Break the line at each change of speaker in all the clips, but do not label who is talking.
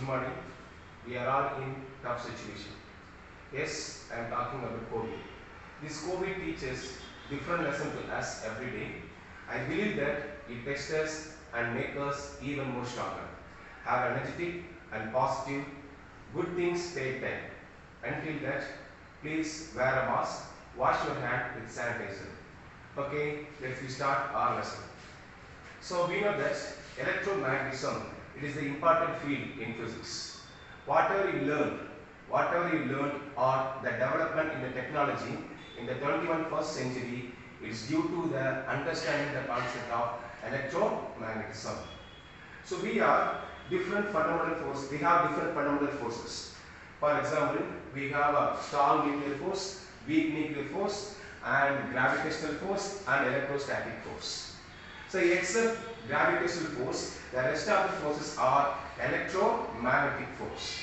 morning. We are all in tough situation. Yes, I am talking about COVID. This COVID teaches different lessons to us every day. I believe that it tests us and makes us even more stronger. Have energetic and positive. Good things take time. Until that, please wear a mask. Wash your hand with sanitizer. Okay, let's start our lesson. So we know that electromagnetism, it is the important field in physics. Whatever you learn or the development in the technology in the 21st century, it is due to the understanding the concept of electromagnetism. So we have different fundamental forces. For example, we have a strong nuclear force, weak nuclear force, and gravitational force and electrostatic force. So except gravitational force, the rest of the forces are electromagnetic force.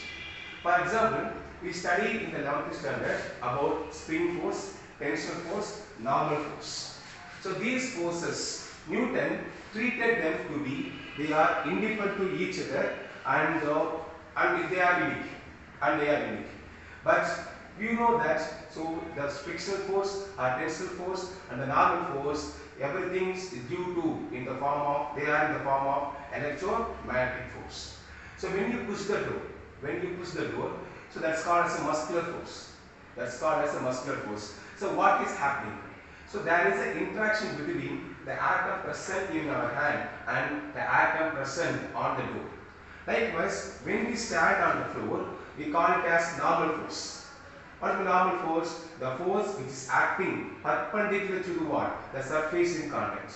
For example, we studied in the 11th standard about spring force, tensional force, normal force. So these forces, Newton treated them to be, they are indifferent to each other and they are unique. But we know that, so the frictional force, tensile force and the normal force, everything is due to they are in the form of electromagnetic force. So when you push the door, so that's called as a muscular force. So what is happening? So there is an interaction between the atom present in our hand and the atom present on the door. Likewise, when we stand on the floor, we call it as normal force. What is the normal force? The force which is acting perpendicular to the what? The surface in contact.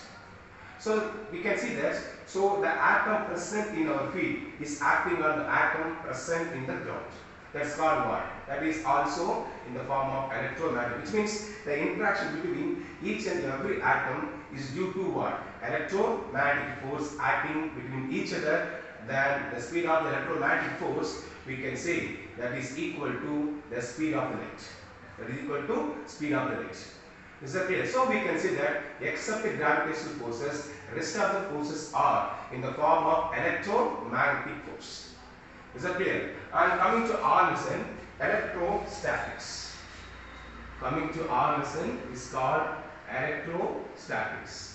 So we can see that, so the atom present in our field is acting on the atom present in the ground. That's called what? That is also in the form of electromagnetic, which means the interaction between each and every atom is due to what? Electromagnetic force acting between each other. Then the speed of the electromagnetic force, we can say that is equal to the speed of the light. Is that clear? So we can say that except the gravitational forces, rest of the forces are in the form of electromagnetic force. Is that clear? And coming to our lesson, electrostatics. Coming to our lesson is called electrostatics.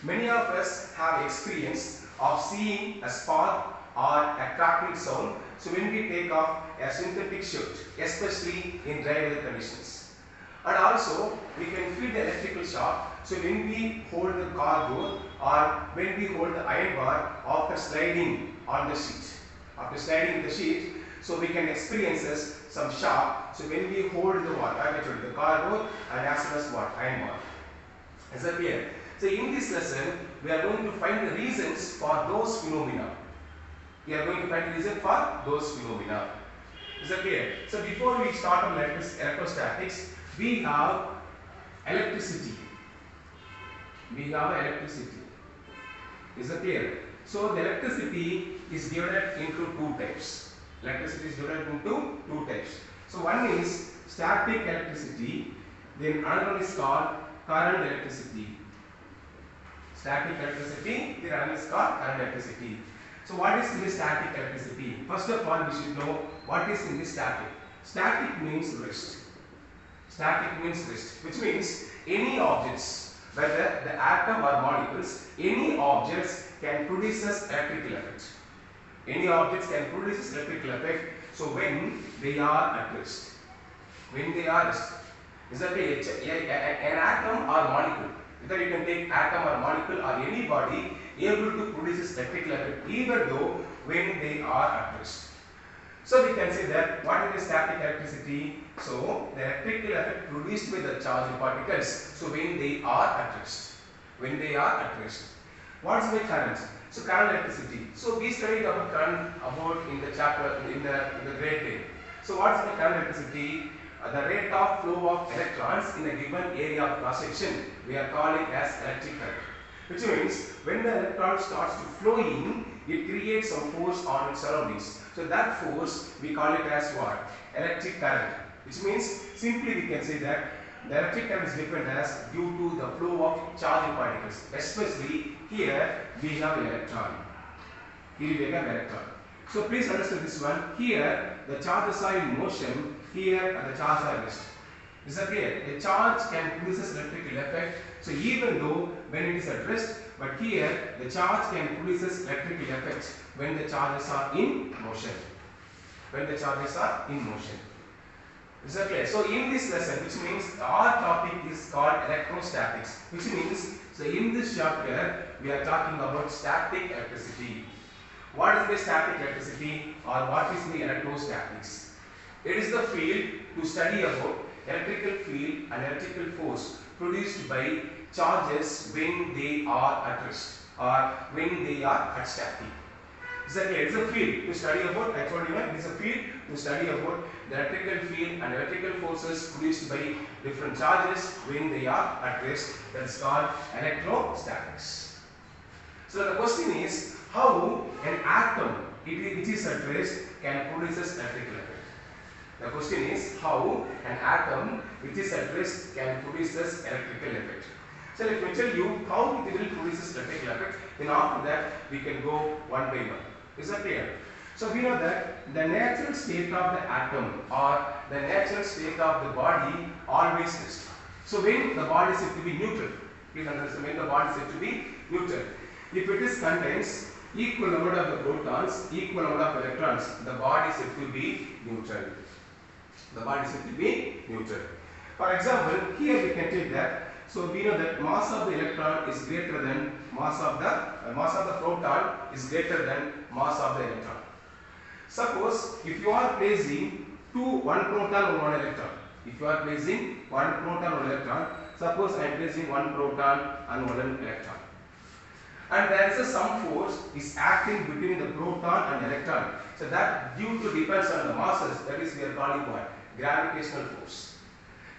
Many of us have experience of seeing a spark or a crackling sound. So when we take off a synthetic shirt, especially in dry weather conditions. And also we can feel the electrical shock. So when we hold the car door or when we hold the iron bar after sliding on the sheet, so we can experience some shock. So when we hold the car door and as well as iron bar. Is that clear? So in this lesson, we are going to find the reasons for those phenomena. Is that clear? So before we start on electrostatics, we have electricity. Is that clear? So the electricity is divided into two types. So one is static electricity, then another one is called current electricity. So what is in the static electricity? First of all, we should know what is in the static. Static means rest. Which means any objects, whether the atom or molecules, any objects can produce electrical effect. So when they are at rest. Is that an atom or molecule? Either you can take atom or molecule or anybody able to produce electrical effect even though when they are at rest. So we can say that what is the static electricity? So the electrical effect produced by the charged particles. So when they are at rest. What is the current? So current electricity. So we studied about current in the chapter in the grade 10. So what is the current electricity? The rate of flow of electrons in a given area of cross section we are calling as electric current. Which means when the electron starts to flow in, it creates some force on its surroundings. So that force we call it as what? Electric current. Which means simply we can say that the electric current is defined as due to the flow of charged particles. Especially here we have electron. he will become electron. So please understand this one. Here the charges are in motion, here the charges are at rest. Is that clear? A charge can produce electrical effect. So even though when it is at rest, but here the charge can produce electrical effects when the charges are in motion. When the charges are in motion. Is that clear? So in this lesson, which means our topic is called electrostatics, which means, so in this chapter we are talking about static electricity. What is the static electricity or what is the electrostatics? It is the field to study about electrical field and electrical force produced by charges when they are at rest or when they are at static. Is that clear? It is a field to study about, I told you, it is a field to study about the electrical field and electrical forces produced by different charges when they are at rest. That is called electrostatics. So the question is, how an atom which is at rest can produce electrical effect? The question is, how an atom which is at rest can produce electrical effect? So let me tell you how it will produce electrical effect. Then after that we can go one by one. Is that clear? So we know that the natural state of the atom or the natural state of the body always rest. So when the body is said to be neutral, please understand, when the body is said to be neutral, if it is contains equal number of the protons, equal number of electrons, the body is said to be neutral. The body is said to be neutral. For example, here we can take that. So we know that mass of the electron is greater than mass of the proton is greater than mass of the electron. Suppose if you are placing one proton and one electron. If you are placing one proton and one electron, suppose I am placing one proton and one electron. And there is some force is acting between the proton and electron. So that due to depends on the masses, that is we are calling what? Gravitational force.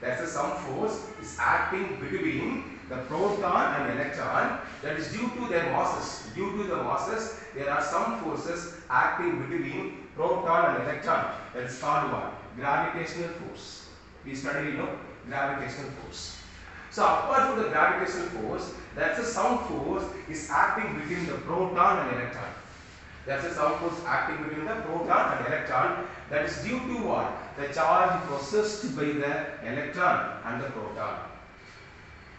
There is some force is acting between the proton and electron, that is due to their masses. Due to the masses, there are some forces acting between proton and electron. That is called what? Gravitational force. We studied, gravitational force. So apart from the gravitational force, there is some force is acting between the proton and electron. There is some force acting between the proton and electron. That is due to what? The charge possessed by the electron and the proton.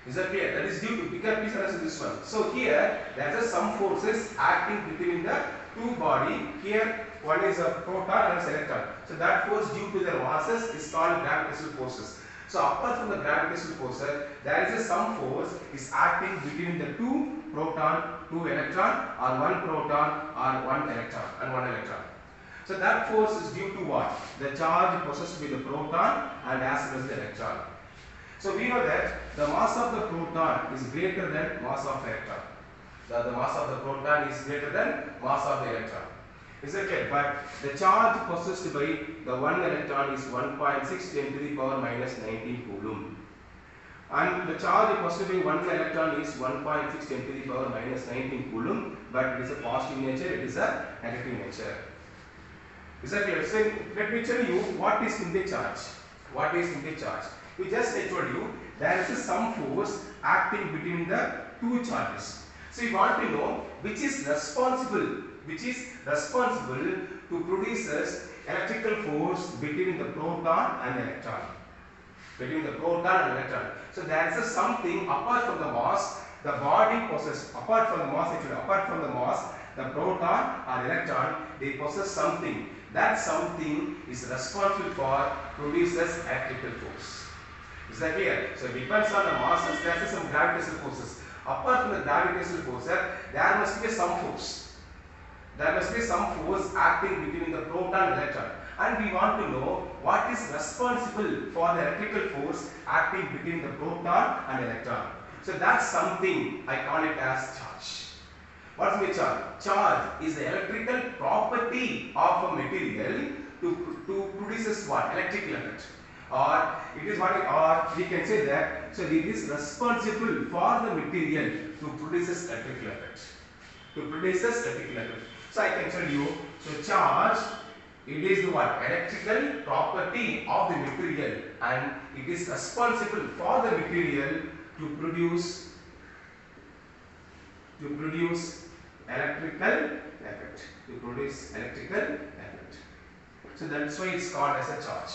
Is that clear? That is due to, because please understand this one. So here there are some forces acting between the two body. Here one is a proton and an electron. So that force due to their masses is called gravitational forces. So apart from the gravitational forces, there is some force is acting between the two proton, two electron, or one proton or one electron and one electron. So that force is due to what? The charge possessed by the proton and as well as the electron. So we know that the mass of the proton is greater than mass of the electron. The mass of the proton is greater than mass of the electron. Is that clear? But the charge possessed by the one electron is 1.6 10 to the power minus 19 coulomb. And the charge possessed by one electron is 1.6 10 to the power minus 19 coulomb, but it is a positive nature, it is a negative nature. Is that clear? So let me tell you what is in the charge. What is in the charge? We just I told you there is some force acting between the two charges. So you want to know which is responsible to produce electrical force between the proton and electron. Between the proton and electron. So there is something apart from the mass, the body possesses, apart from the mass, the proton or electron, they possess something. That something is responsible for produces electrical force. Is that clear? So it depends on the masses, there are some gravitational forces. Apart from the gravitational force, there must be some force. There must be some force acting between the proton and electron. And we want to know what is responsible for the electrical force acting between the proton and electron. So that's something I call it as charge. What is the charge? Charge is the electrical property of a material to produces what? Electrical effect. Or it is what, or we can say that, so it is responsible for the material to produces electrical effect. So I can tell you, so charge, it is the what? Electrical property of the material, and it is responsible for the material to produce electrical effect, to produce electrical effect. So that's why it's called as a charge.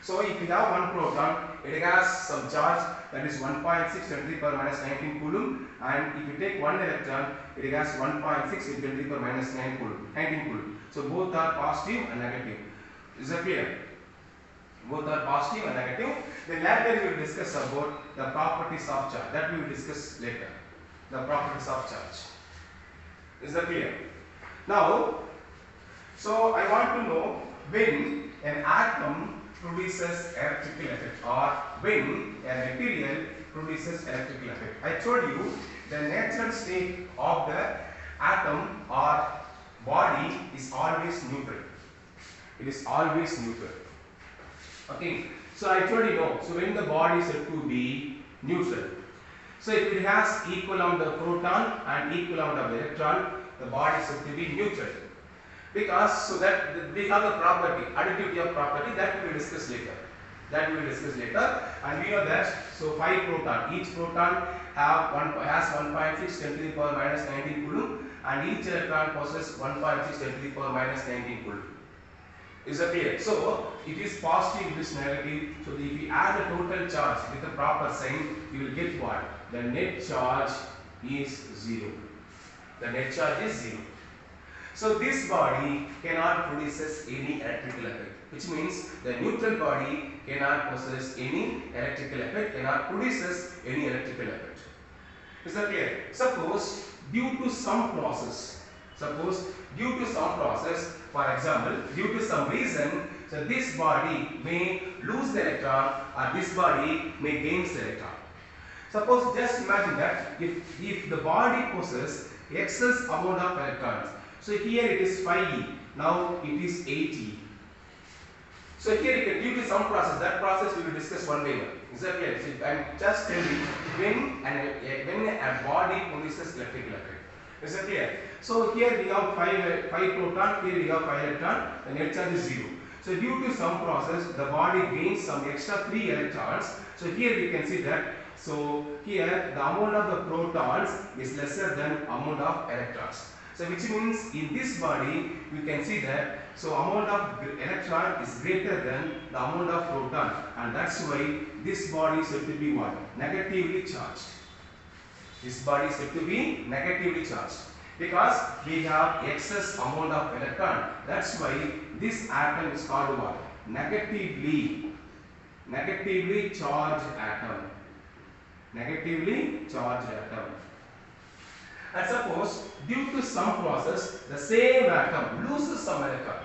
So if you have one proton, it has some charge that is 1.6 10 to the power minus 19 coulomb, and if you take one electron, it has 1.6 10 to the power minus 9 coulomb, 19 coulomb. So both are positive and negative. Is that clear? Both are positive and negative. Then later we will discuss about the properties of charge. That we will discuss later. The properties of charge. Is that clear? Now, so I want to know when an atom produces electrical effect, or when a material produces electrical effect. I told you the natural state of the atom or body is always neutral. It is always neutral. Okay. So I told you no. So when the body is said to be neutral. So if it has equal amount of proton and equal amount of electron, the body is said to be neutral. Because so that we have the property, additivity of property, that we will discuss later. That we will discuss later. And we know that so 5 proton, each proton has 1.6 10 to the power minus 19 coulomb, and each electron possesses 1.6 10 to the power minus 19 coulomb. Is that clear? So it is positive, it is negative. So if we add the total charge with the proper sign, you will get what? The net charge is 0. The net charge is 0. So this body cannot produce any electrical effect, which means the neutral body cannot possess any electrical effect, cannot produce any electrical effect. Is that clear? Suppose due to some process, for example, due to some reason, so this body may lose the electron or this body may gain the electron. Suppose just imagine that if the body possesses excess amount of electrons, so here it is 5e, now it is 8e. So here you can, due to some process, that process we will discuss one by one. Is that clear? So I am just telling you when a body produces electrical effect. Is that clear? So here we have 5 proton, here we have 5 electron, the net charge is 0. So due to some process, the body gains some extra 3 electrons. So here we can see that, so here the amount of the protons is lesser than amount of electrons. So which means in this body we can see that so amount of electron is greater than the amount of proton, and that's why this body is said to be what? Negatively charged. This body is said to be negatively charged because we have excess amount of electron. That's why this atom is called what? Negatively charged atom. Negatively charged atom. And suppose due to some process the same atom loses some electron.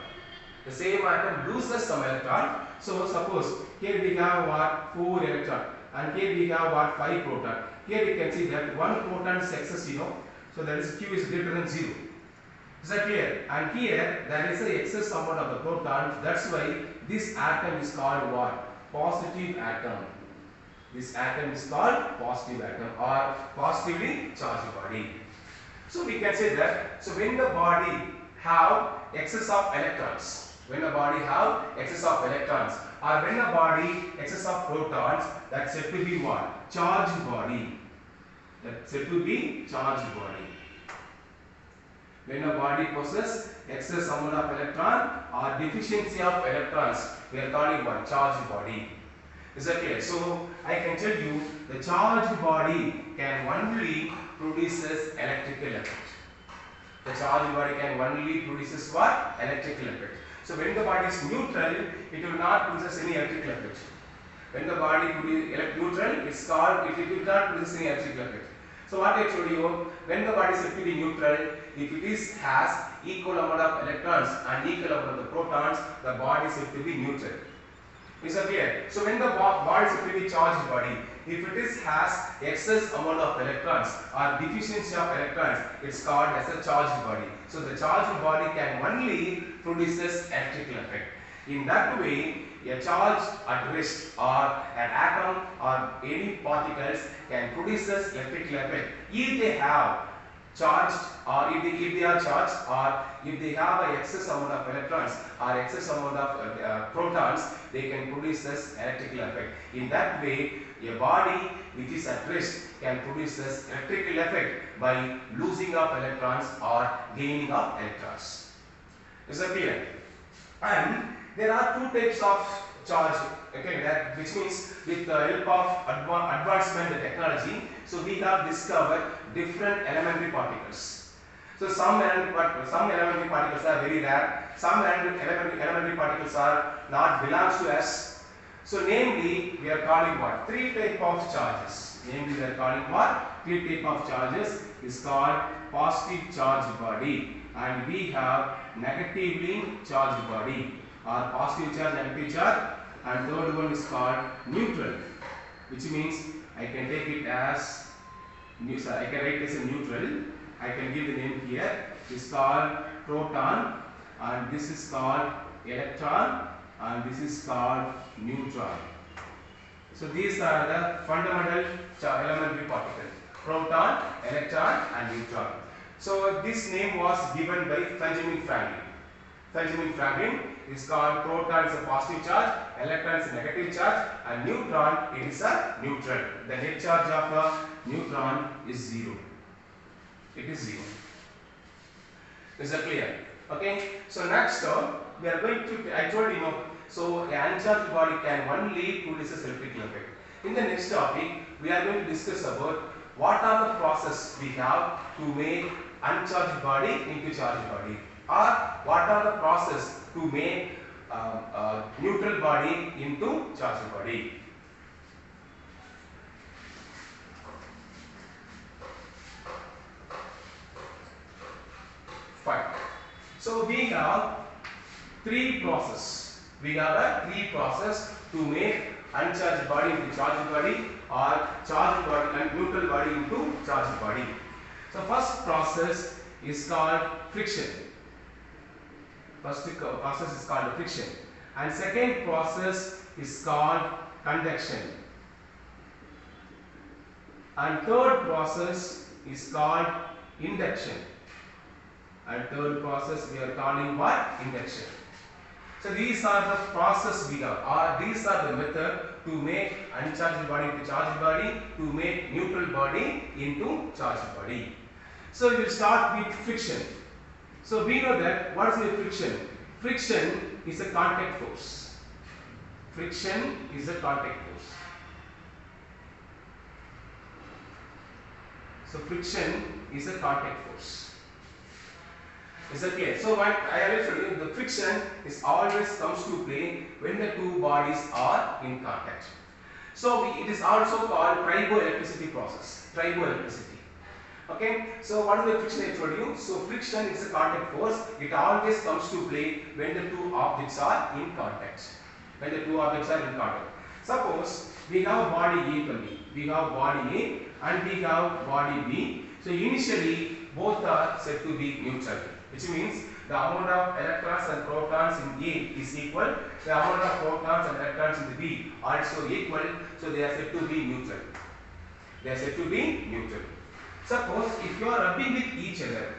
The same atom loses some electron. So suppose here we have what? 4 electron, and here we have what? 5 proton. Here we can see that 1 proton is excess, so that is Q is greater than 0. Is that clear? And here there is a excess amount of the proton. That's why this atom is called what? Positive atom. This atom is called positive atom or positively charged body. So we can say that, so when the body have excess of electrons, or when the body excess of protons, that's said to be what? Charged body. That's said to be charged body. When a body possesses excess amount of electron or deficiency of electrons, we are calling what? Charged body. Is that clear? So I can tell you the charged body can only produces electrical effect. The charged body can only produces what? Electrical effect. So when the body is neutral, it will not produce any electrical effect. When the body is neutral, it's called, it will not produce any electrical effect. So what I told you, when the body is said to be neutral, if it has equal amount of electrons and equal amount of the protons, the body is said to be neutral. Is that clear? So when the body is said to be charged body, if it has excess amount of electrons or deficiency of electrons, it's called as a charged body. So the charged body can only produces electrical effect. In that way, a charge at rest or an atom or any particles can produce electrical effect if they have charged or if they are charged or if they have an excess amount of electrons or excess amount of protons, they can produce this electrical effect. In that way, A body which is at rest can produce this electrical effect by losing of electrons or gaining of electrons. Is that clear? And there are two types of charge, okay, that which means with the help of advancement in technology, so we have discovered different elementary particles. So some elementary particles are very rare, some elementary particles are not belongs to us. So namely we are calling what? Three type of charges. Namely we are calling what? Three type of charges is called positive charge body, and we have negatively charged body or positive charge, negative charge, and third one is called neutral, which means I can take it as I can write it as a neutral. I can give the name here. This is called proton, and this is called electron, and this is called neutron. So these are the fundamental elementary particles: proton, electron, and neutron. So this name was given by Benjamin Franklin. Benjamin Franklin is called proton is a positive charge, electron is a negative charge, and neutron it is a neutral. The net charge of the neutron is 0. It is 0. Is that clear? Okay. So next we are going to, I told you, so an uncharged body can only produce electrical effect. In the next topic, we are going to discuss about what are the process we have to make uncharged body into charged body, or what are the process to make neutral body into charged body. Fine. So we have three process. We have three process to make uncharged body into charged body, or charged body and neutral body into charged body. So first process is called friction. First process is called friction, and second process is called conduction, and third process is called induction, and third process we are calling what? Induction. So these are the process we have, or these are the method to make uncharged body into charged body, to make neutral body into charged body. So we will start with friction. So we know that what is the friction? Friction is a contact force. Friction is a contact force. So friction is a contact force. Is that clear? So what I already told you, the friction is always comes to play when the two bodies are in contact. So it is also called triboelectricity process. Triboelectricity. Okay, so what is the friction I told you? So friction is a contact force. It always comes to play when the two objects are in contact. When the two objects are in contact. Suppose we have body A, we have body A and we have body B. So initially both are said to be neutral, which means the amount of electrons and protons in A is equal. The amount of protons and electrons in the B are also equal. So they are said to be neutral. They are said to be neutral. Suppose if you are rubbing with each other,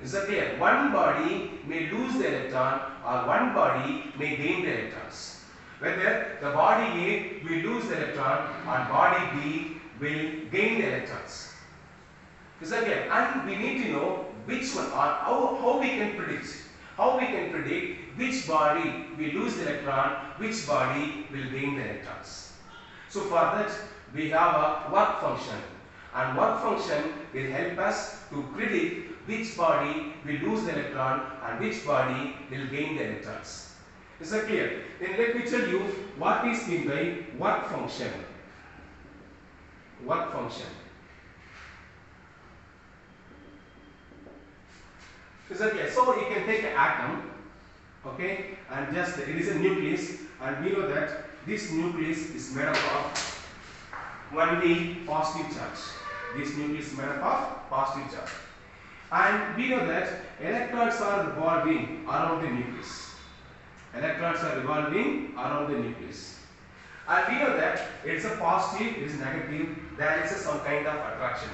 is that clear? One body may lose the electron or one body may gain the electrons. Whether the body A will lose the electron or body B will gain the electrons. Is that clear? And we need to know which one, or how we can predict. How we can predict which body will lose the electron, which body will gain the electrons. So for that we have a work function, and work function will help us to predict which body will lose the electron and which body will gain the electrons. Is that clear? Then let me tell you what is meant by work function. Work function. Is that clear? So you can take an atom, okay, and just it is a nucleus, and we know that this nucleus is made up of only positive charge. This nucleus is made up of positive charge. And we know that electrons are revolving around the nucleus. Electrons are revolving around the nucleus. And we know that it is a positive, it is negative, there is some kind of attraction.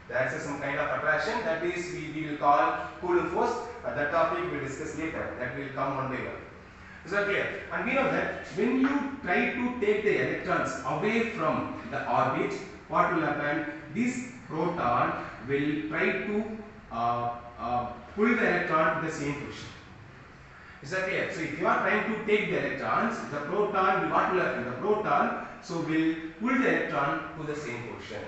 There is some kind of attraction, that is we will call Coulomb force. That topic we will discuss later, that will come one by one. Is that clear? And we know that when you try to take the electrons away from the orbit, what will happen? This proton will try to pull the electron to the same position. Is that clear? So if you are trying to take the electrons, the proton will what will happen? The proton will pull the electron to the same position.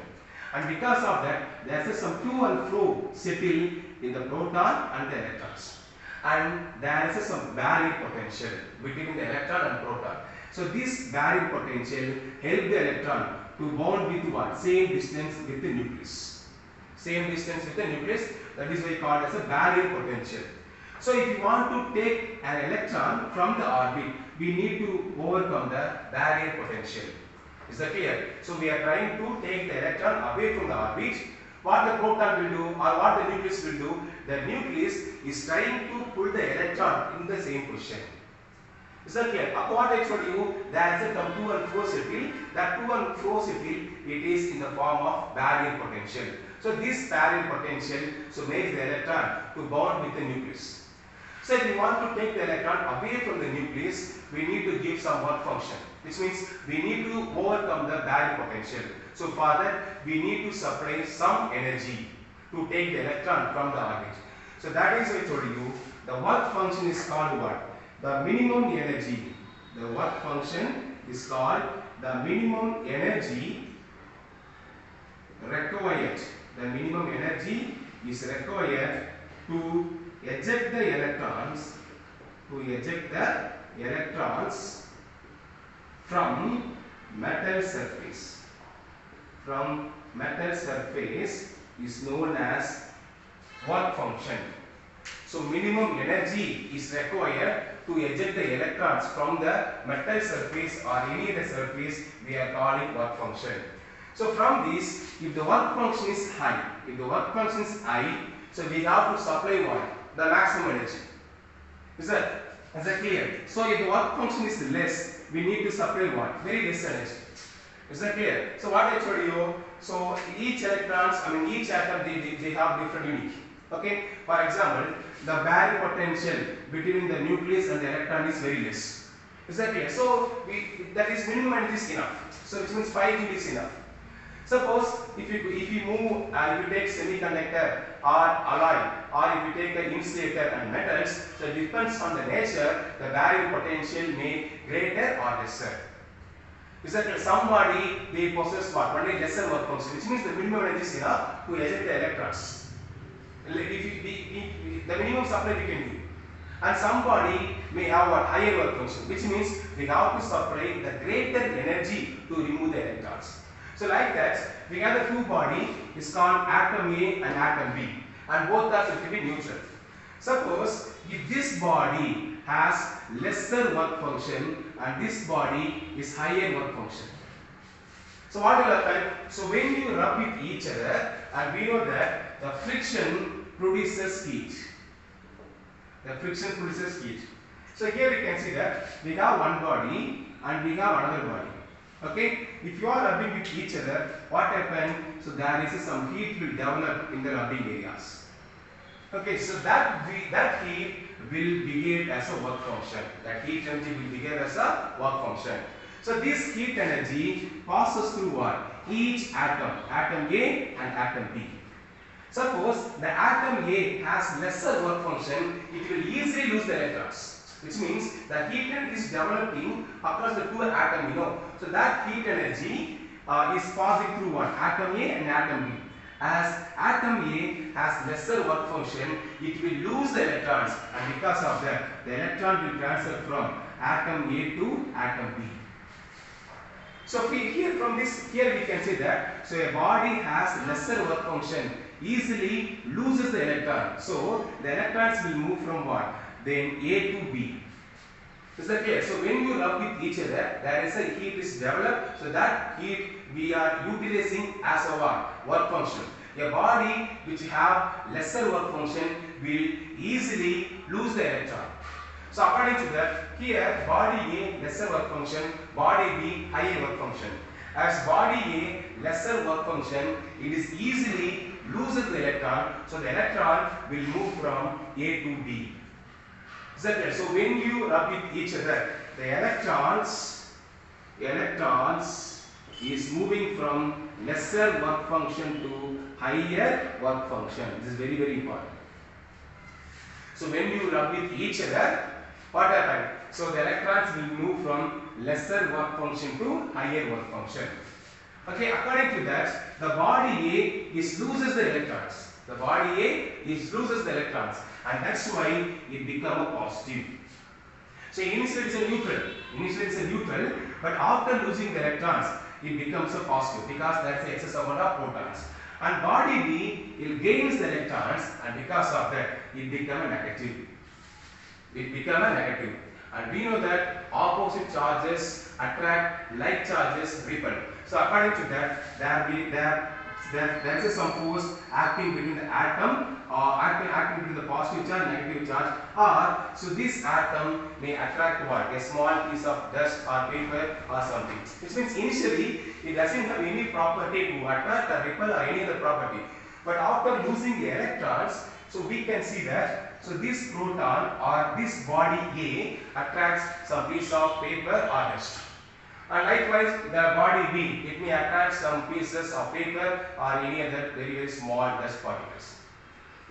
And because of that, there is some to and fro settle in the proton and the electrons. And there is some barrier potential between the electron and proton. So this barrier potential help the electron to bond with what? Same distance with the nucleus. Same distance with the nucleus. That is why called as a barrier potential. So if you want to take an electron from the orbit, we need to overcome the barrier potential. Is that clear? So we are trying to take the electron away from the orbit. What the proton will do or what the nucleus will do, the nucleus is trying to pull the electron in the same position. Is that clear? What I told you, there is a term to and fro settle. That to and fro settle, it is in the form of barrier potential. So this barrier potential makes the electron to bond with the nucleus. So if we want to take the electron away from the nucleus, we need to give some work function. Which means we need to overcome the barrier potential. So for that, we need to supply some energy to take the electron from the orbit. So that is why I told you, the work function is called what? The minimum energy. The work function is called the minimum energy required. The minimum energy is required to eject the electrons, from metal surface. From metal surface is known as work function. So minimum energy is required to eject the electrons from the metal surface or any other surface, we are calling work function. So from this, if the work function is high, so we have to supply what? The maximum energy. Is that clear? So if the work function is less, we need to supply what? Very less energy. Is that clear? So what I told you, so each electrons, each atom, they have different unique. Okay. For example, the barrier potential between the nucleus and the electron is very less. Is that clear? So that is minimum energy is enough. So which means 5 Joule is enough. Suppose if you move and if you take semiconductor or alloy, or if you take the insulator and metals, so it depends on the nature, the barrier potential may greater or lesser. Is that somebody they possess what? Only lesser work function, which means the minimum energy is enough to eject the electrons. The minimum supply we can do. And somebody may have a higher work function, which means we have to supply the greater energy to remove the electrons. So like that, we have the two body is called atom A and atom B, and both are said to be neutral. Suppose if this body has lesser work function and this body is higher work function. So what will happen? So when you rub with each other, and we know that the friction produces heat. So here we can see that we have one body and we have another body. Okay, if you are rubbing with each other, what happens? So there is some heat will develop in the rubbing areas. Okay, so that heat will behave as a work function. That heat energy will behave as a work function. So this heat energy passes through what? Each atom, atom A and atom B. Suppose the atom A has lesser work function, it will easily lose the electrons. Which means the heat energy is developing across the two atoms, So that heat energy is passing through one atom A and atom B. As atom A has lesser work function, it will lose the electrons, and because of that, the electron will transfer from atom A to atom B. So here we can see that so a body has lesser work function, easily loses the electron. So the electrons will move from what? Then A to B. Is that clear? So when you rub with each other, there is a heat is developed. So that heat we are utilizing as a work function. A body which have lesser work function will easily lose the electron. So according to that, here body A lesser work function, body B higher work function. As body A lesser work function, it is easily loses the electron. So the electron will move from A to B. Is that clear? So when you rub with each other, the electrons is moving from lesser work function to higher work function. This is very, very important. So when you rub with each other, what happens? So the electrons will move from lesser work function to higher work function. Okay, according to that, the body A is loses the electrons. The body A is loses the electrons, and that's why it become a positive. So initially it's a neutral. Initially it's a neutral, but after losing the electrons, it becomes a positive because that's the excess amount of protons. And body B, it gains the electrons, and because of that, it become a negative. It become a negative. And we know that opposite charges attract like charges repel. So according to that, there is some force acting between the atom or acting between the positive charge and negative charge, or so this atom may attract what? A small piece of dust or paper or something. Which means initially it doesn't have any property to attract or repel or any other property. But after losing the electrons, so we can see that so this proton or this body A attracts some piece of paper or dust. And likewise, the body B, it may attract some pieces of paper or any other very, very small dust particles.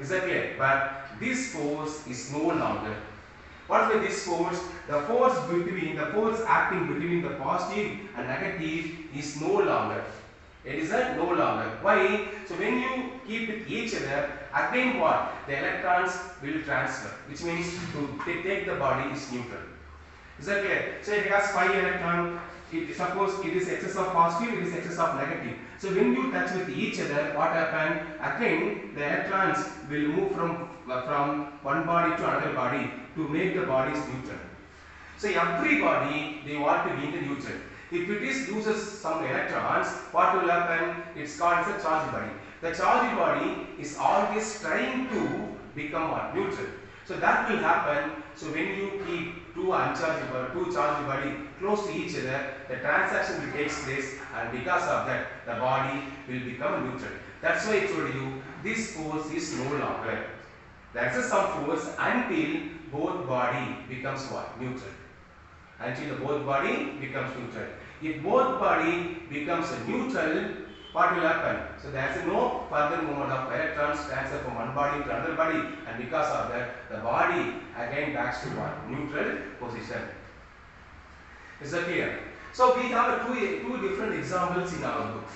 Is that clear? But this force is no longer. What is this force? The force acting between the positive and negative is no longer. It is no longer. Why? So when you keep with each other, again what? The electrons will transfer, which means to take the body is neutral. Is that clear? So it has 5 electrons. Suppose it is excess of positive, it is excess of negative. So when you touch with each other, what happens? Again, the electrons will move from one body to another body to make the bodies neutral. So every body they want to be in the neutral. If it is loses some electrons, what will happen? It's called as a charged body. The charged body is always trying to become what? Neutral. So that will happen. So when you keep two charged body close to each other, the transaction will take place, and because of that, the body will become neutral. That's why I told you this force is no longer. There is some force until both body becomes what? Neutral. Until the both body becomes neutral. If both body becomes neutral, what will happen? So there is no further movement of electrons transfer from one body to another body, and because of that, the body again backs to what? Neutral position. Is that clear? So we have two different examples in our book.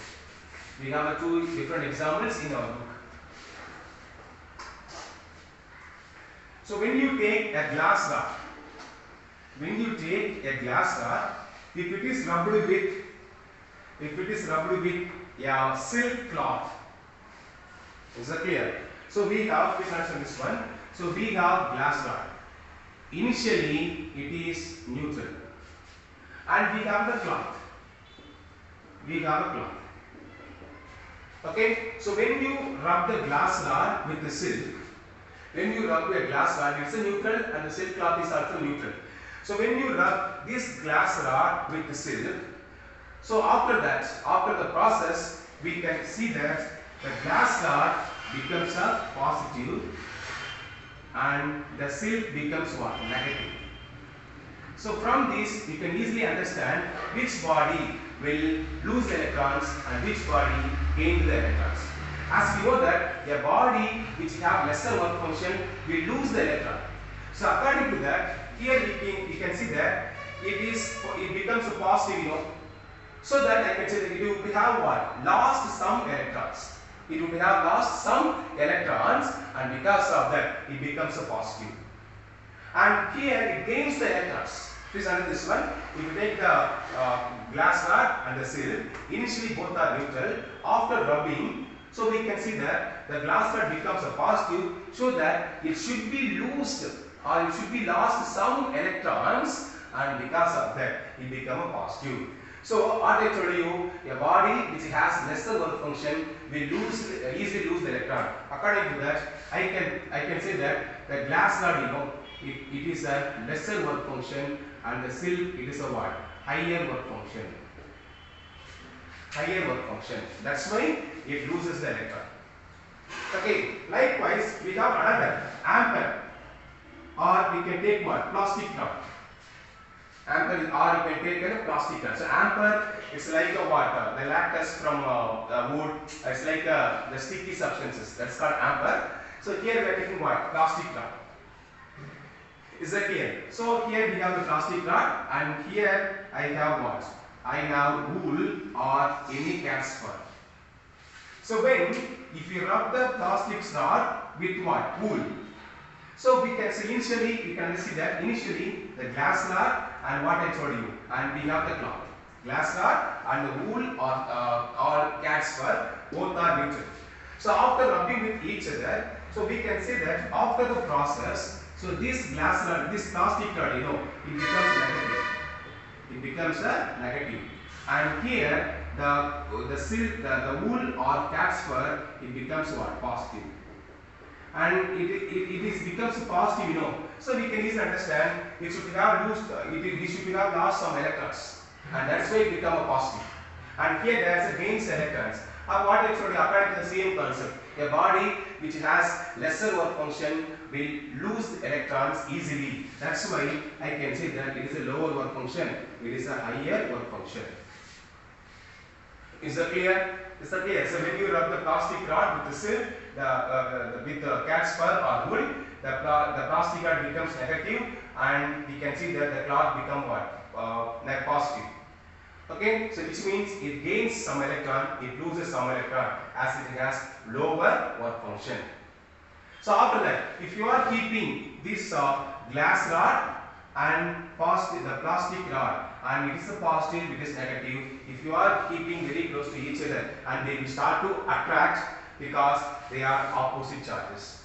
We have two different examples in our book. So when you take a glass rod, if it is rubbed with a silk cloth, is that clear? So we have, please answer this one. So we have glass rod. Initially it is neutral, and we have the cloth. Okay. So when you rub the glass rod with the silk, it's a neutral, and the silk cloth is also neutral. So when you rub this glass rod with the silk, so after the process, we can see that the glass rod becomes a positive and the silk becomes what? Negative. So from this, we can easily understand which body will lose the electrons and which body gain the electrons. As we know that a body which have lesser work function will lose the electron. So according to that, here we can see that it becomes a positive, so that I can say that it will have what? Lost some electrons. It will have lost some electrons, and because of that, it becomes a positive. And here it gains the electrons. Please understand this one. If you take the glass rod and the silk, initially both are neutral. After rubbing, so we can see that the glass rod becomes a positive, so that it should be lost or it should be lost some electrons, and because of that, it becomes a positive. So what I told you, a body which has lesser work function will easily lose the electron. According to that, I can say that the glass rod, it is a lesser work function, and the silk, it is a what? Higher work function. That's why it loses the electron. Okay. Likewise, we have another ampere, or we can take what? Plastic rod. Amper is, or you can take a plastic rod. So amper is like a what? The lactose from wood. It's like the sticky substances. That's called amper. So here we are taking what? Plastic rod. Is that clear? So here we have the plastic rod, and here I have what? I have wool or any cat's fur. So when, if you rub the plastic rod with what? Wool. So we can see initially, we can see that initially the glass rod and what I told you, and we have the cloth. Glass rod and the wool or cat's fur, both are neutral. So after rubbing with each other, so we can say that after the process, so this glass rod, this plastic rod, you know, it becomes negative. It becomes a negative. And here the silk, the wool or cat's fur, it becomes what? Positive. And it becomes positive, you know. So we can easily understand it should have lost some electrons, and that's why it become a positive. And here there is a gains electrons. What I told you, according to the same concept, a body which has lesser work function will lose electrons easily. That's why I can say that it is a lower work function, it is a higher work function. Is that clear? Is that clear? So when you rub the plastic rod with the silk, with the cat's fur or wool, the plastic rod becomes negative, and we can see that the cloth become what? Positive. Okay, so which means it gains some electron, it loses some electron, as it has lower work function. So after that, if you are keeping this glass rod and the plastic rod, and it is a positive, it is negative, if you are keeping very close to each other, and they will start to attract because they are opposite charges.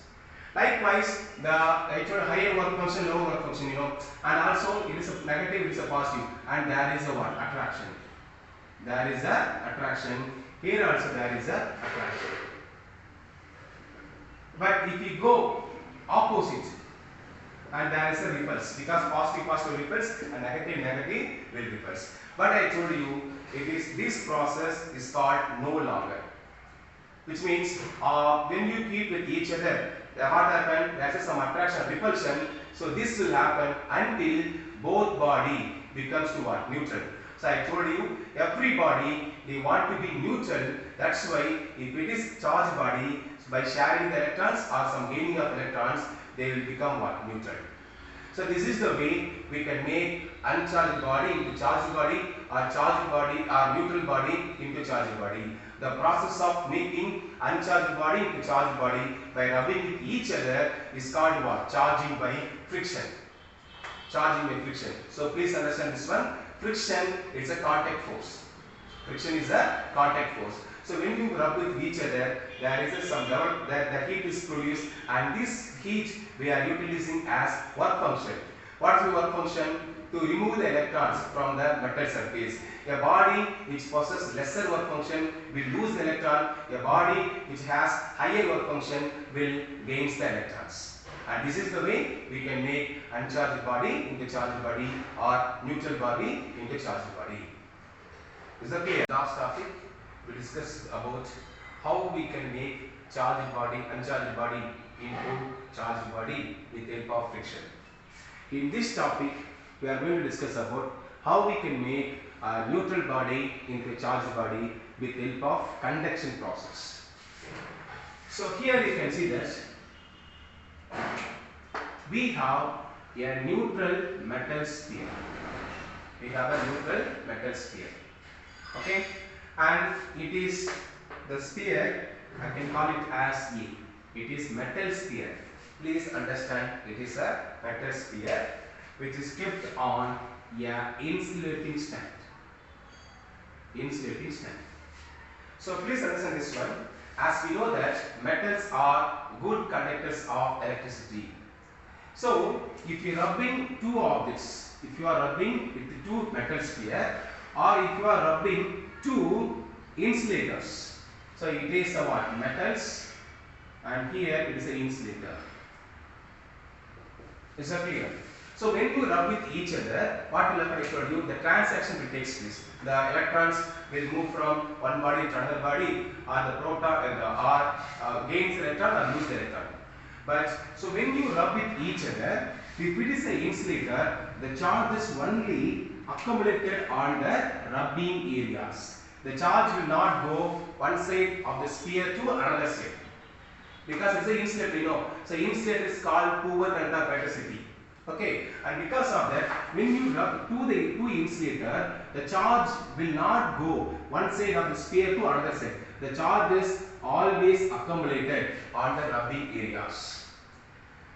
Likewise, the higher work function, lower work function, you know, and also it is a negative, it is a positive, and there is a what? Attraction. There is a attraction. Here also there is a attraction. But if we go opposite, and there is a repulse, because positive repulse and negative will repulse. But I told you, this process is called no longer, which means when you keep with each other, what happens? There is some attraction, repulsion. So this will happen until both body becomes to what? Neutral. So I told you, every body they want to be neutral. That's why if it is charged body, by sharing the electrons or some gaining of electrons, they will become what? Neutral. So this is the way we can make uncharged body into charged body, or charged body or neutral body into charged body. The process of making uncharged body into charged body by rubbing with each other is called what? Charging by friction. Charging by friction. So please understand this one. Friction is a contact force. Friction is a contact force. So when you rub with each other, there is some level that the heat is produced, and this heat we are utilizing as work function. What is the work function? To remove the electrons from the metal surface. A body which possesses lesser work function will lose the electron. A body which has higher work function will gain the electrons. And this is the way we can make uncharged body into charged body, or neutral body into charged body. Is that clear? Last topic, we discussed about how we can make charged body, uncharged body into charged body with the help of friction. In this topic, we are going to discuss about how we can make a neutral body into a charged body with the help of conduction process. So here you can see that we have a neutral metal sphere. We have a neutral metal sphere. Okay, and it is the sphere, I can call it as E. It is metal sphere. Please understand, it is a metal sphere which is kept on a insulating stand. Insulating stand. So please understand this one. As we know that metals are good conductors of electricity. So if you are rubbing two objects, if you are rubbing with the two metal sphere, or if you are rubbing two insulators, so it is a what? Metals, and here it is an insulator. Is that clear? So when you rub with each other, what will happen? I told you, the transaction will take place. The electrons will move from one body to another body, or the proton gains the electron or lose the electron. But so when you rub with each other, If it is an insulator, the charge is only accumulated on the rubbing areas. The charge will not go one side of the sphere to another side. Because it's an insulator, you know. So insulator is called poor conductivity. Okay, and because of that, when you rub two insulator, the charge will not go one side of the sphere to another side. The charge is always accumulated on the rubbing areas.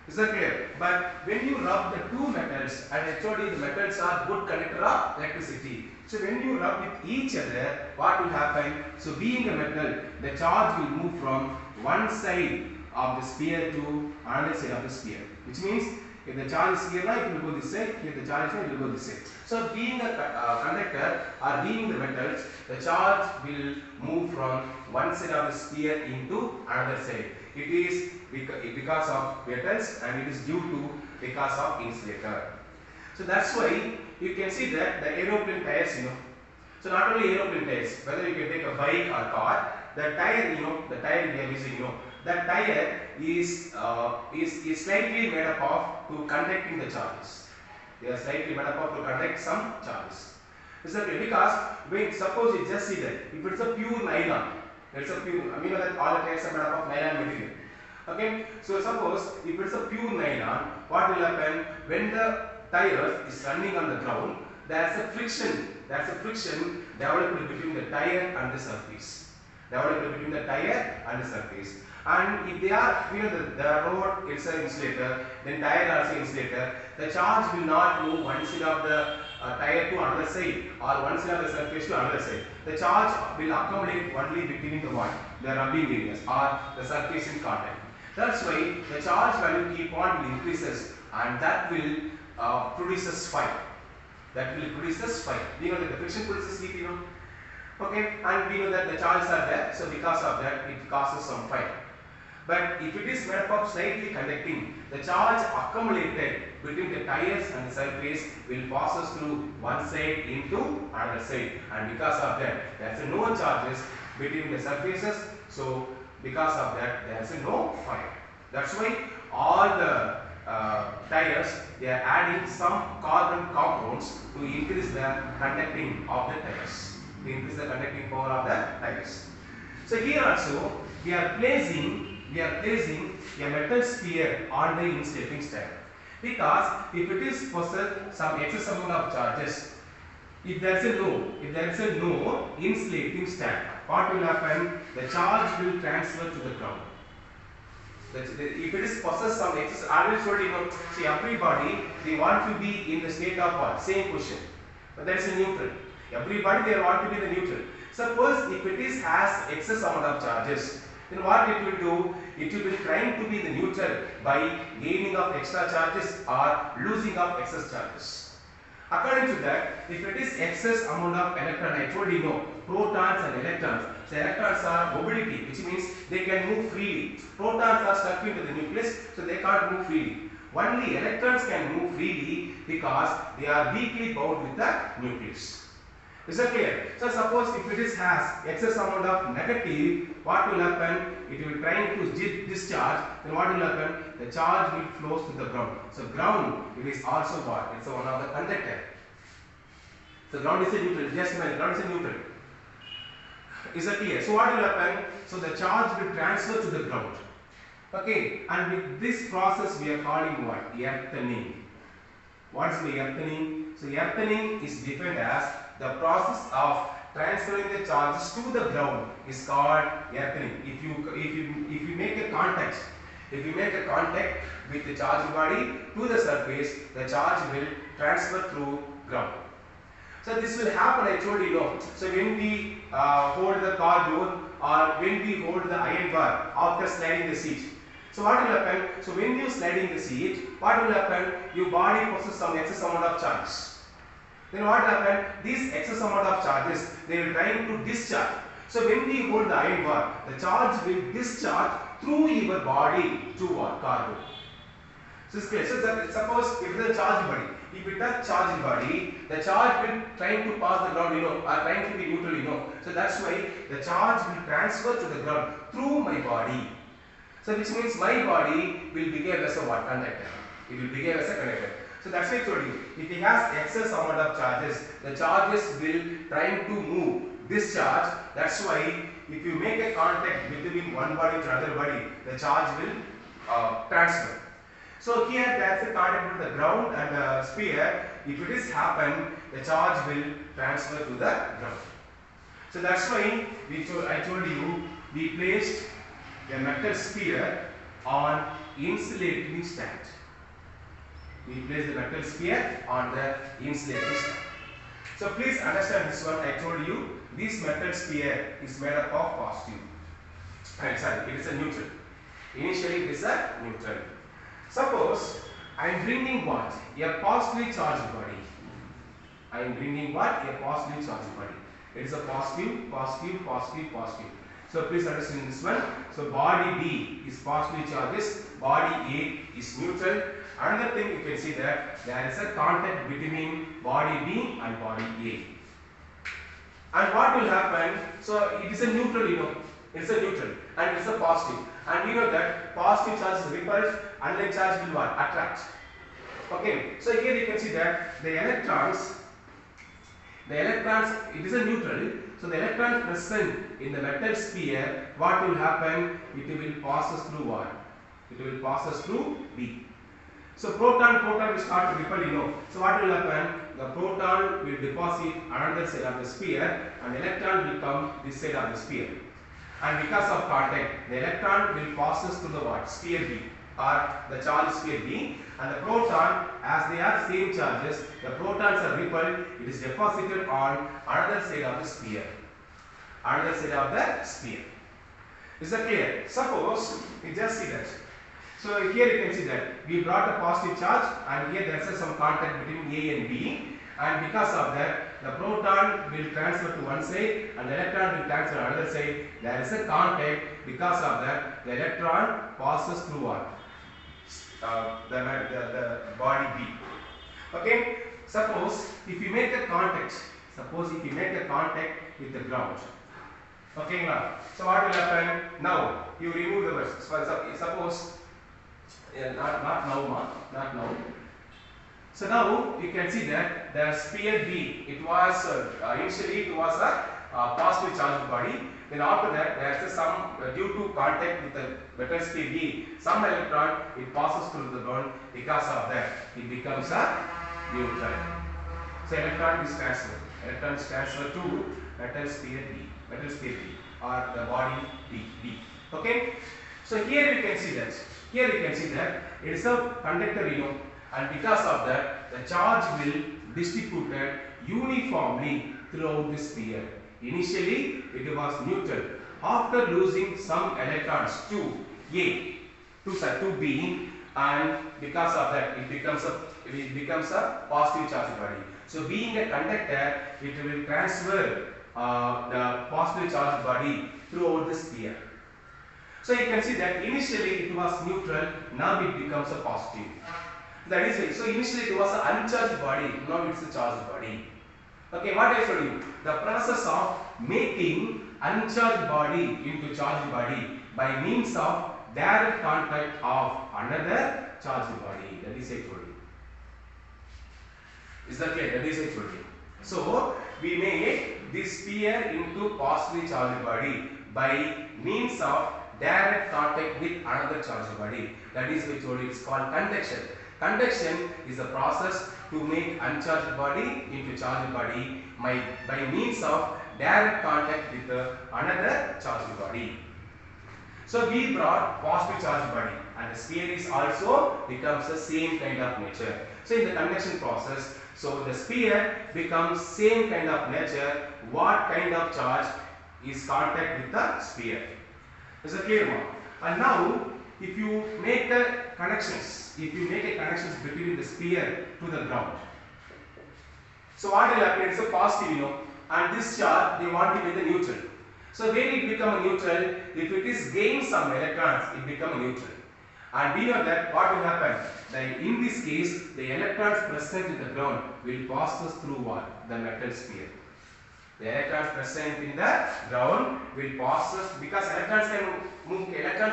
Is that clear? But when you rub the two metals, and I told you the metals are good conductor of electricity. So when you rub with each other, what will happen? So being a metal, the charge will move from one side of the sphere to another side of the sphere. Which means if the charge is here, it will go this side. If the charge is here, it will go this side. So being a conductor or being the metals, the charge will move from one side of the sphere into another side. It is because of metals and it is due to because of insulator. So that's why you can see that the aeroplane tires, you know. So not only aeroplane tires, whether you can take a bike or car, the tire, you know, the tire we are using, you know, that tire is slightly made up of to conducting the charges. They are slightly made up of to conduct some charges. Exactly, because when suppose you just see that if it's a pure nylon, it's a pure, I mean that all the tires are made up of nylon material. Okay, so suppose if it's a pure nylon, what will happen when the tire is running on the ground? There's a friction. There's a friction developed between the tire and the surface. Developed between the tire and the surface. And if they are, you know, the road is an insulator, then tire also insulator, the charge will not move one side of the tire to another side or one side of the surface to another side. The charge will accumulate only between the one, the rubbing areas or the surface in contact. That's why the charge value keep on will increases and that will produces fire. That will produces fire. We know that the friction produces heat, you know. Okay, and we know that the charges are there, so because of that it causes some fire. But if it is made up of slightly conducting, the charge accumulated between the tires and the surface will passes through one side into another side, and because of that there is no charges between the surfaces, so because of that there is no fire. That's why all the tires, they are adding some carbon compounds to increase the conducting of the tires, to increase the conducting power of the tires. So here also we are placing a metal sphere on the insulating stand, because if it is possess some excess amount of charges, if there is a no insulating stand, what will happen? The charge will transfer to the ground. If it is possess some excess, I already told you, see, everybody they want to be in the state of what? Same position, but there is a neutral. Everybody they want to be the neutral. Suppose if it is has excess amount of charges, then what it will do? It will be trying to be the neutral by gaining of extra charges or losing of excess charges. According to that, if it is excess amount of electron, I told you no, protons and electrons. So electrons are mobility, which means they can move freely. Protons are stuck into the nucleus, so they can't move freely. Only electrons can move freely because they are weakly bound with the nucleus. Is that clear? So suppose if it is has excess amount of negative, what will happen? It will try to discharge, then what will happen? The charge will flow to the ground. So ground, it is also what? It's one of the conductor. So ground is a neutral, just imagine, ground is a neutral. Is that clear? So what will happen? So the charge will transfer to the ground. Okay, and with this process we are calling what? Earthening. What is the earthening? So earthening is defined as the process of transferring the charges to the ground is called earthening. If you make a contact, with the charged body to the surface, the charge will transfer through ground. So this will happen, I told you no. So when we hold the car door or when we hold the iron bar after sliding the seat. So what will happen? So when you sliding the seat, what will happen? Your body possesses some excess amount of charges. Then what will happen? These excess amount of charges, they will try to discharge. So when we hold the iron bar, the charge will discharge through your body to what? Car door. So it's clear. So suppose if it is a charged body, if it is charged body, the charge will try to pass the ground, you know, or trying to be neutral, you know. So that's why the charge will transfer to the ground through my body. So which means my body will become as a what? Conductor. it will behave as a conductor. So that's why I told you, if it has excess amount of charges, the charges will try to move this charge. That's why if you make a contact between one body to another body, the charge will transfer. So here there is a contact with the ground and the sphere. If it is happen, the charge will transfer to the ground. So that's why I told you we placed a metal sphere on insulating stand. We place the metal sphere on the insulating stand. So please understand this one. I told you this metal sphere is made up of positive. Sorry, it is a neutral. Initially it is a neutral. Suppose I am bringing what? A positively charged body. I am bringing what? A positively charged body. It is a positive, positive, positive, positive. So please understand this one. So body B is positively charged. Body A is neutral. Another thing you can see that there is a contact between body B and body A. And what will happen? So it is a neutral, you know. It is a neutral and it is a positive. And we know that positive charge is repulsed, unlike charge will what? Attract. Okay. So here you can see that the electrons, it is a neutral. So the electrons present in the metal sphere, what will happen? It will pass us through what? It will pass us through B. So proton will start to repel, you know. So what will happen? The proton will deposit another side of the sphere and electron will come this side of the sphere. And because of contact, the electron will pass us through the what? Sphere B or the charge sphere B, and the proton, as they are same charges, the protons are repelled, it is deposited on another side of the sphere. Another side of the sphere. Is that clear? Suppose you just see that. So here you can see that we brought a positive charge and here there is some contact between A and B, and because of that the proton will transfer to one side and the electron will transfer to another side. There is a contact. Because of that the electron passes through what? The body B. Okay. Suppose if you make a contact with the ground. Okay, now. So what will happen? Now you remove the verse. Suppose not now. So now you can see that the sphere B, it was initially it was a positive charged body. Then after that there is some due to contact with the metal sphere B, some electron it passes through the ground. Because of that it becomes a neutral. So electron is transferred to metal sphere B or the body B. Okay. So here you can see that. It is a conductor, you know, and because of that the charge will distributed uniformly throughout the sphere. Initially it was neutral. After losing some electrons to B, and because of that it becomes a positive charged body. So being a conductor, it will transfer the positive charged body throughout the sphere. So you can see that initially it was neutral, now it becomes a positive. That is why. So initially it was an uncharged body, now it's a charged body. Okay, what I told you? The process of making uncharged body into charged body by means of direct contact of another charged body. That is I told you. Is that clear? That is I told you. So we make this sphere into positively charged body by means of direct contact with another charged body. That is we told you, it's called conduction. Conduction is a process to make uncharged body into charged body by means of direct contact with another charged body. So we brought positive charged body and the sphere is also becomes the same kind of nature. So in the conduction process, so the sphere becomes same kind of nature. What kind of charge is contact with the sphere? Is a clear one. And now if you make the connections between the sphere to the ground. So what will happen? It's a positive, you know, and this charge they want to be the neutral. So when it become a neutral, if it is gain some electrons, it become a neutral. And we know that what will happen? That in this case, the electrons present in the ground will pass us through what? The metal sphere. The electrons present in the ground will pass us, because electrons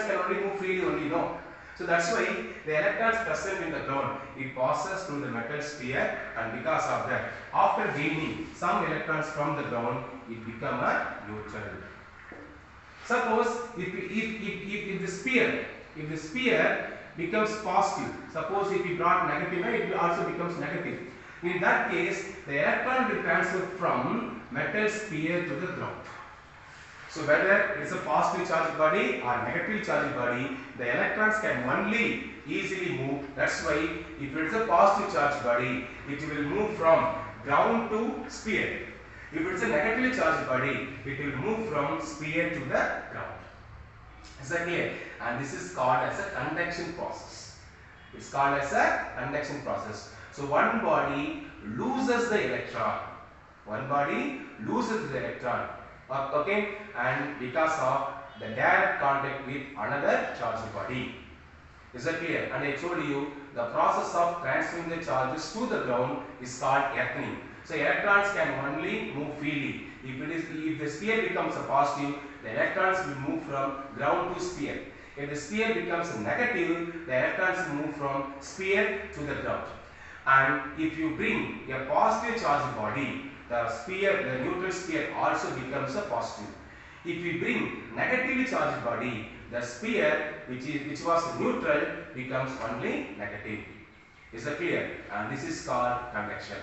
can only move freely only, no. So that's why the electrons present in the ground, it passes through the metal sphere, and because of that, after gaining some electrons from the ground, it become a neutral. Suppose if the sphere becomes positive, suppose if we brought negative, it will also becomes negative. In that case, the electron will transfer from metal sphere to the ground. So whether it is a positive charged body or negative charged body, the electrons can only easily move. That's why if it is a positive charged body, it will move from ground to sphere. If it is a negatively charged body, it will move from sphere to the ground. Is that clear? And this is called as a conduction process. It's called as a conduction process. So one body loses the electron. One body loses the electron. Okay, and because of the direct contact with another charged body. Is that clear? And I told you the process of transferring the charges to the ground is called earthing. So electrons can only move freely. If the sphere becomes a positive, the electrons will move from ground to sphere. If the sphere becomes negative, the electrons will move from sphere to the ground. And if you bring a positive charged body, the neutral sphere also becomes a positive. If we bring negatively charged body, the sphere which was neutral becomes only negative. Is that clear? And this is called conduction.